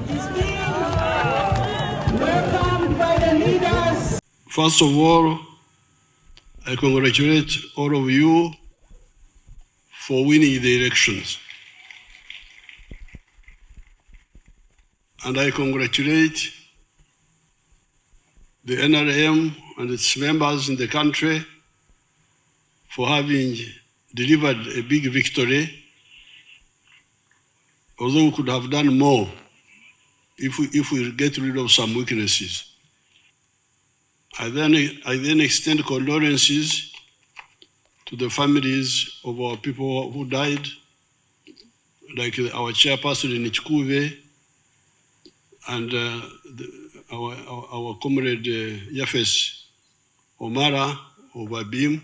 is being welcomed by the leaders. First of all, I congratulate all of you for winning the elections. And I congratulate the NRM and its members in the country for having delivered a big victory, although we could have done more if we get rid of some weaknesses. I then extend condolences to the families of our people who died, like our chairperson in Chikuve and our comrade Yafes Omara of Abim.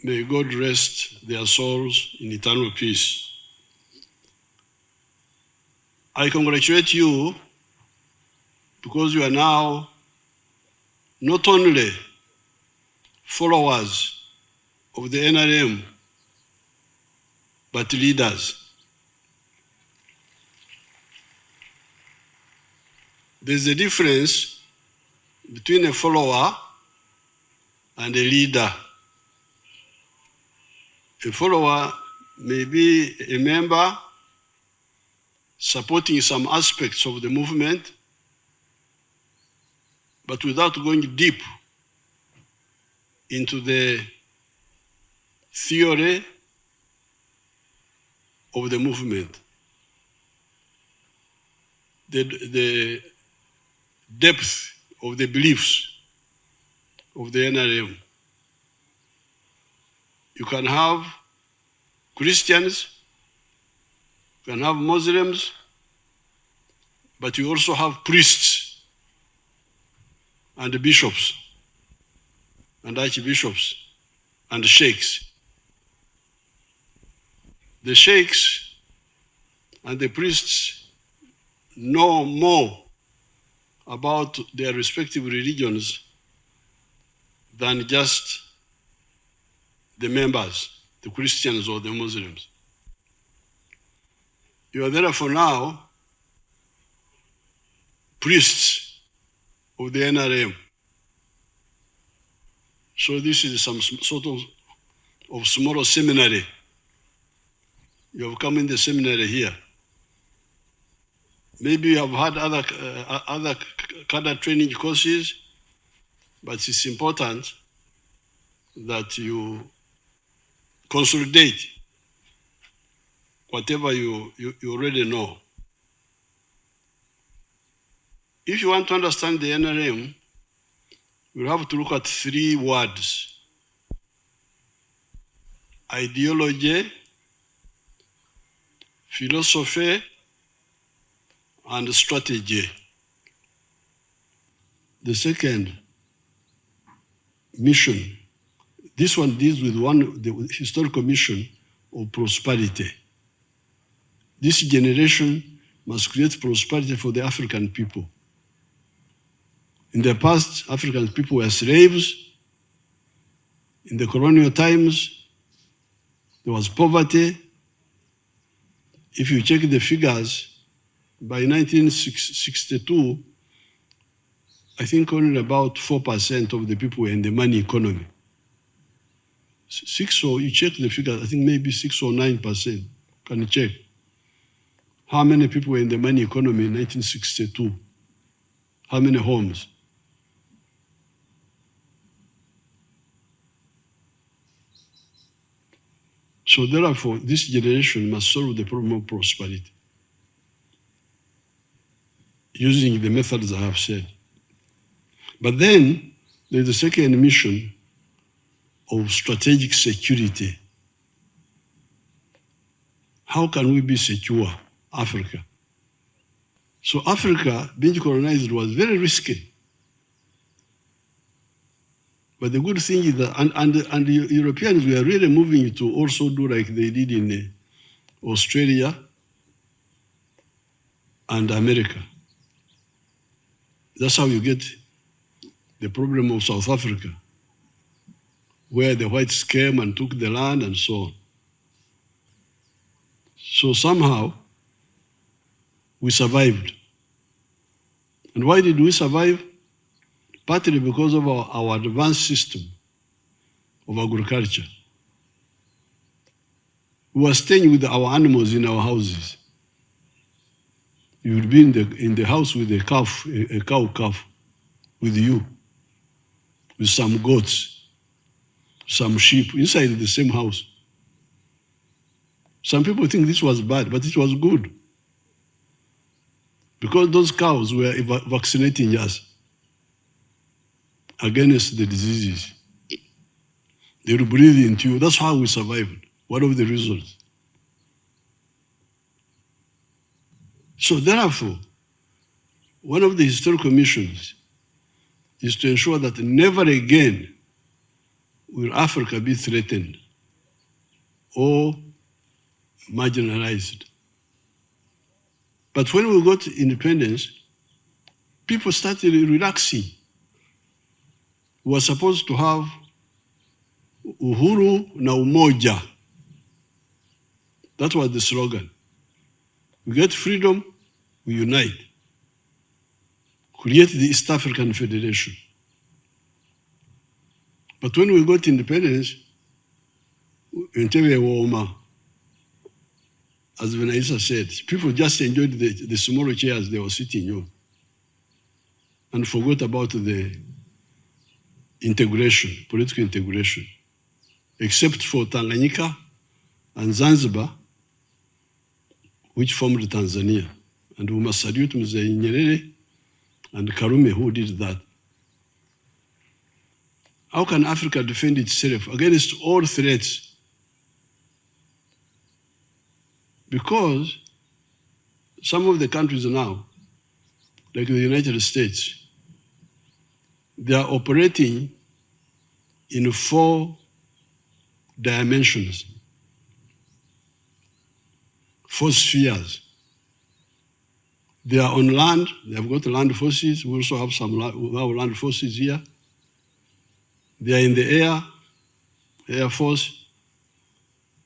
May God rest their souls in eternal peace. I congratulate you because you are now not only followers of the NRM, but leaders. There's a difference between a follower and a leader. A follower may be a member supporting some aspects of the movement, but without going deep into the theory of the movement, the depth of the beliefs of the NRM. You can have Christians, you can have Muslims, but you also have priests and bishops and archbishops and sheikhs. The sheikhs and the priests know more about their respective religions than just the members, the Christians or the Muslims. You are therefore now priests of the NRM. So this is some sort of small seminary. You have come in the seminary here. Maybe you have had other cadre training courses, but it's important that you consolidate whatever you already know. If you want to understand the NRM, you'll have to look at 3 words: ideology, philosophy, and strategy. The second mission, this one deals with the historical mission of prosperity. This generation must create prosperity for the African people. In the past, African people were slaves. In the colonial times, there was poverty. If you check the figures, by 1962, I think only about 4% of the people were in the money economy. You check the figures, I think maybe 6 or 9%. Can you check? How many people were in the money economy in 1962? How many homes? So therefore, this generation must solve the problem of prosperity using the methods I have said. But then there's the second mission of strategic security. How can we be secure, Africa? So Africa being colonized was very risky. But the good thing is that, and the Europeans were really moving to also do like they did in Australia and America. That's how you get the problem of South Africa, where the whites came and took the land and so on. So somehow, We survived. And why did we survive? Partly because of our advanced system of agriculture. We were staying with our animals in our houses. You would be in the house with a calf, a cow calf, with you, with some goats, some sheep, inside the same house. Some people think this was bad, but it was good. Because those cows were vaccinating us against the diseases. They would breathe into you. That's how we survived. One of the reasons. So therefore, one of the historical missions is to ensure that never again will Africa be threatened or marginalized. But when we got independence, people started relaxing. We were supposed to have uhuru na umoja. That was the slogan. We get freedom, we unite. Create the East African Federation. But when we got independence, Entebbe Woma, as Venaisa said, people just enjoyed the small chairs they were sitting on and forgot about the integration, political integration, except for Tanganyika and Zanzibar, which formed Tanzania. And we must salute Mzee Nyerere and Karume, who did that. How can Africa defend itself against all threats? Because some of the countries now, like the United States, they are operating in 4 dimensions, 4 spheres. They are on land, they have got land forces, we also have some land forces here. They are in the air, Air Force.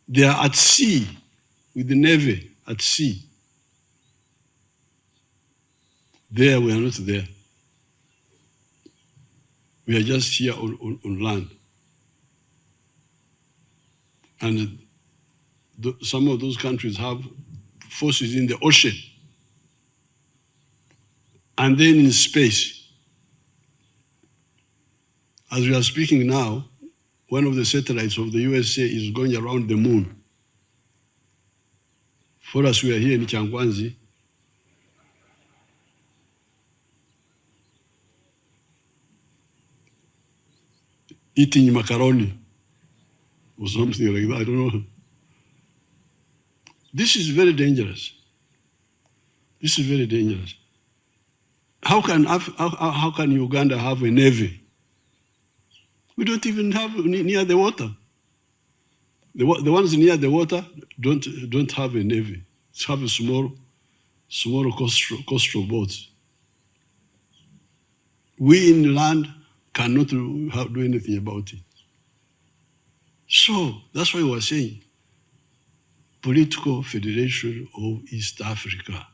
They are at sea, with the Navy at sea. There, we are not there. We are just here on land. And some of those countries have forces in the ocean. And then in space. As we are speaking now, one of the satellites of the USA is going around the moon. For us, we are here in Kyankwazi. Eating macaroni or something like that, I don't know. This is very dangerous. This is very dangerous. How can Uganda have a navy? We don't even have near the water. The ones near the water don't have a navy. They have a small coastal boats. We in land cannot do anything about it. So that's why we are saying political federation of East Africa.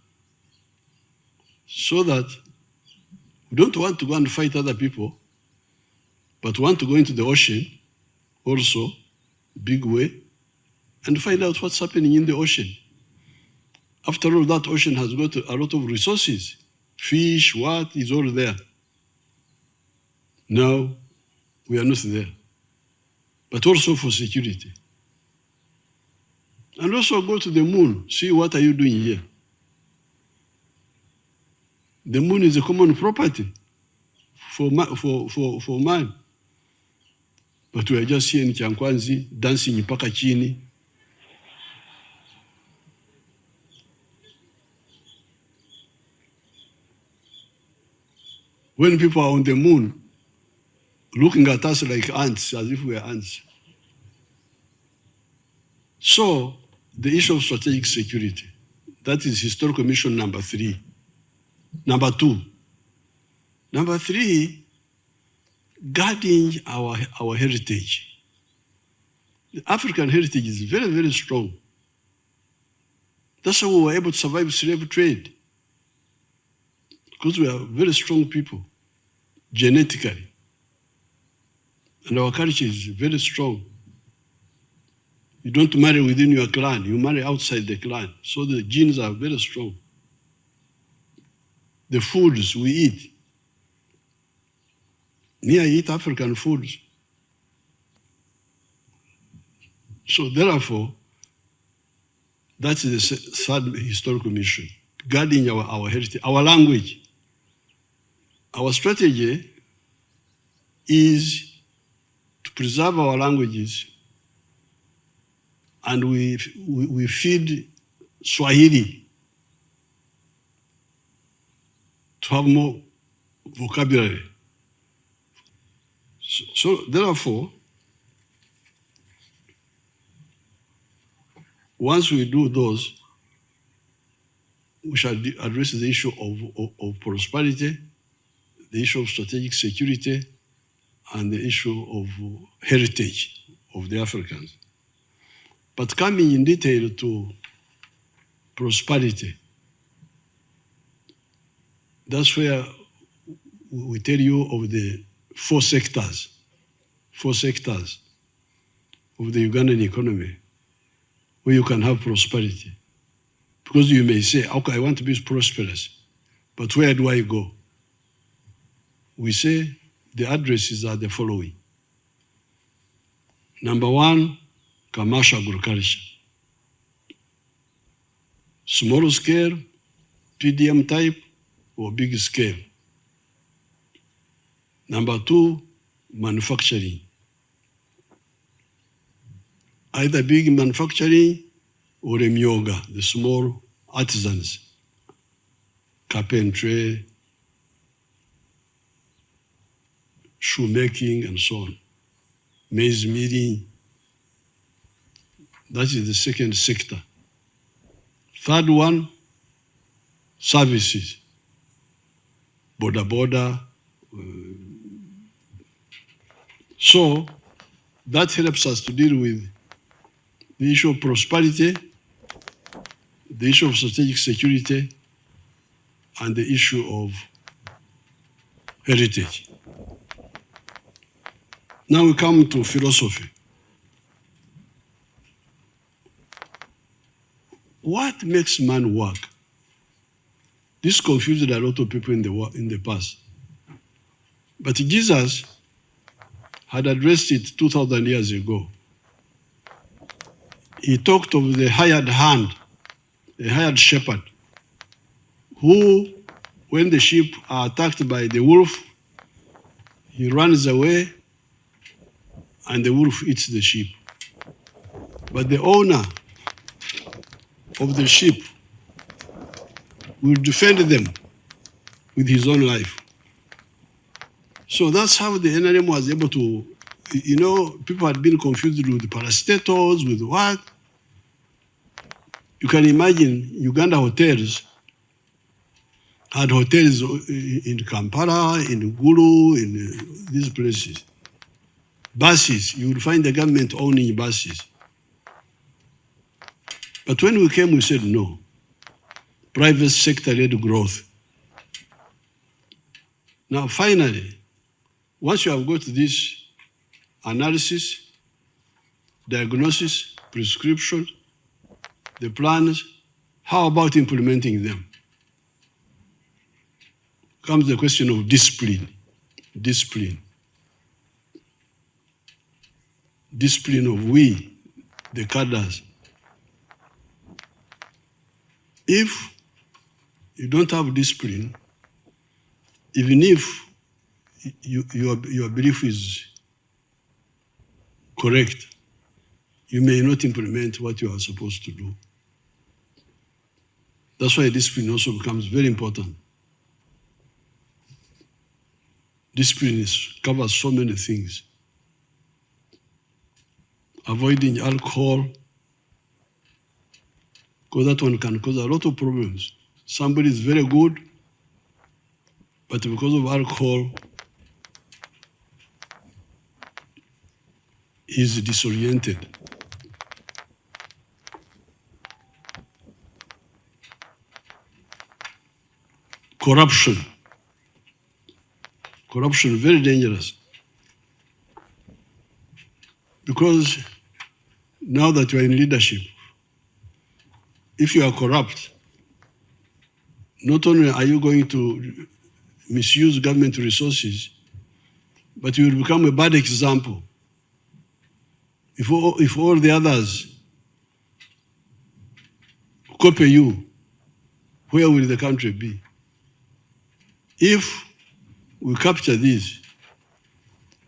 So that we don't want to go and fight other people, but want to go into the ocean also, big way, and find out what's happening in the ocean. After all, that ocean has got a lot of resources. Fish, what is all there. Now, we are not there. But also for security. And also go to the moon, see what are you doing here. The moon is a common property for man. But we are just here in Kyankwazi, dancing mpaka chini. When people are on the moon, looking at us like ants, as if we are ants. So, the issue of strategic security, that is historical mission number 3. Number 2. Number 3, guarding our heritage. The African heritage is very, very strong. That's how we were able to survive slave trade. because we are very strong people, genetically. And our culture is very strong. You don't marry within your clan, you marry outside the clan. So the genes are very strong. The foods we eat. Me, I eat African foods. So therefore, that's the third historical mission, guarding our heritage, our language. Our strategy is to preserve our languages, and we feed Swahili to have more vocabulary. So therefore, once we do those, we shall address the issue of prosperity, the issue of strategic security, and the issue of heritage of the Africans. But coming in detail to prosperity, that's where we tell you of the four sectors of the Ugandan economy where you can have prosperity. Because you may say, okay, I want to be prosperous, but where do I go? We say the addresses are the following. Number one, commercial agriculture. Small scale, PDM type, or big scale. Number two, manufacturing. Either big manufacturing or a myoga, the small artisans, carpentry, shoemaking, and so on. Maize milling. That is the second sector. Third one, services. Border. So that helps us to deal with the issue of prosperity, the issue of strategic security, and the issue of heritage. Now we come to philosophy. What makes man work? This confused a lot of people in the past. But Jesus had addressed it 2,000 years ago. He talked of the hired hand, the hired shepherd, who, when the sheep are attacked by the wolf, he runs away and the wolf eats the sheep. But the owner of the sheep will defend them with his own life. So that's how the NRM was able to, people had been confused with the parastatals, with what? You can imagine Uganda hotels had hotels in Kampala, in Gulu, in these places. Buses, you will find the government owning buses. But when we came, we said no. Private sector-led growth. Now, finally, once you have got this analysis, diagnosis, prescription, the plans, how about implementing them? Comes the question of discipline. Discipline of we, the cadres. If you don't have discipline, even if your belief is correct, you may not implement what you are supposed to do. That's why discipline also becomes very important. Discipline covers so many things. Avoiding alcohol, because that one can cause a lot of problems. Somebody is very good, but because of alcohol, he's disoriented. corruption. Corruption, very dangerous. Because now that you are in leadership, if you are corrupt, not only are you going to misuse government resources, but you will become a bad example. If all the others copy you, where will the country be? If we capture this,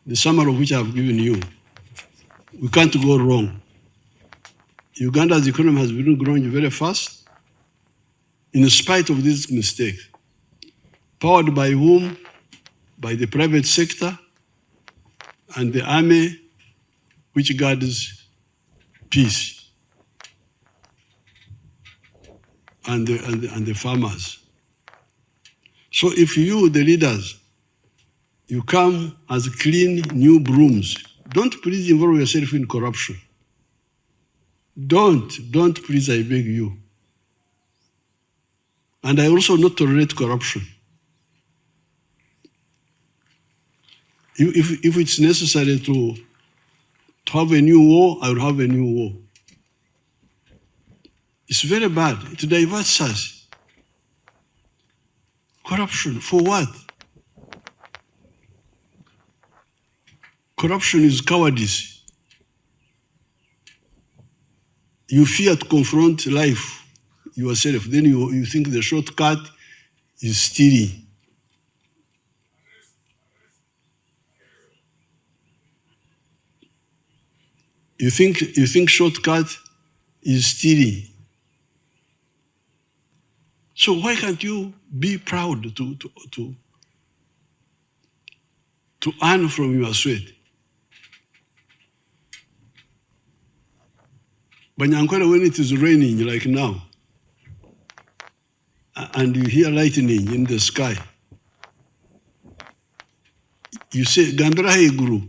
the summary of which I have given you, we can't go wrong. Uganda's economy has been growing very fast in spite of this mistake. Powered by whom? By the private sector and the army, which guards peace, and the farmers. So if you, the leaders, you come as clean new brooms, don't please involve yourself in corruption. Don't please, I beg you. And I also not tolerate corruption. If it's necessary to have a new war, I will have a new war. It's very bad. It diverts us. Corruption, for what? Corruption is cowardice. You fear to confront life yourself. Then you think the shortcut is stealing. You think shortcut is stealing. So why can't you be proud to earn from your sweat? Banyankwara, when it is raining like now, and you hear lightning in the sky, you say, Gambira hai guru.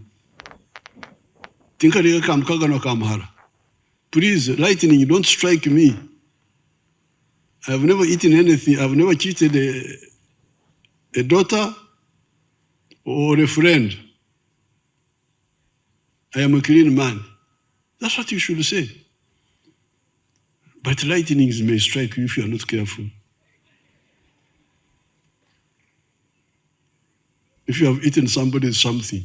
Tinkariga kam kagano kamhara. Please, lightning, don't strike me. I've never eaten anything. I've never cheated a daughter or a friend. I am a clean man. That's what you should say. But lightnings may strike you if you are not careful. If you have eaten somebody's something.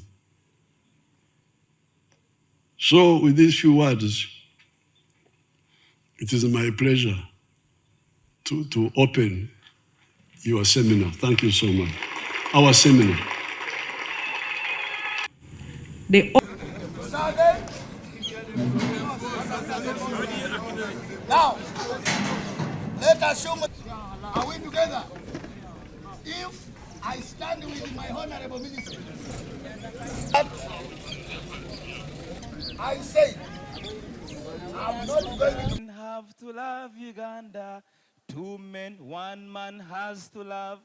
So with these few words, it is my pleasure to open your seminar. Thank you so much. Our seminar. Now, let us show. Are we together? If I stand with my honorable minister, I say, I'm not going to have to love Uganda. 2 men, 1 man has to love.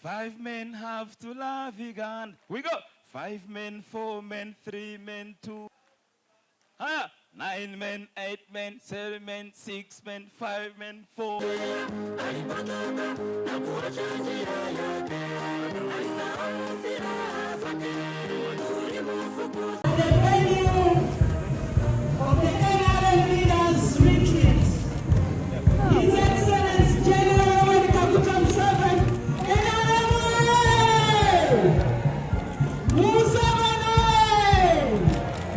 5 men have to love Uganda. We go. 5 men, 4 men, 3 men, 2. 9 men, 8 men, 7 men, 6 men, 5 men, 4.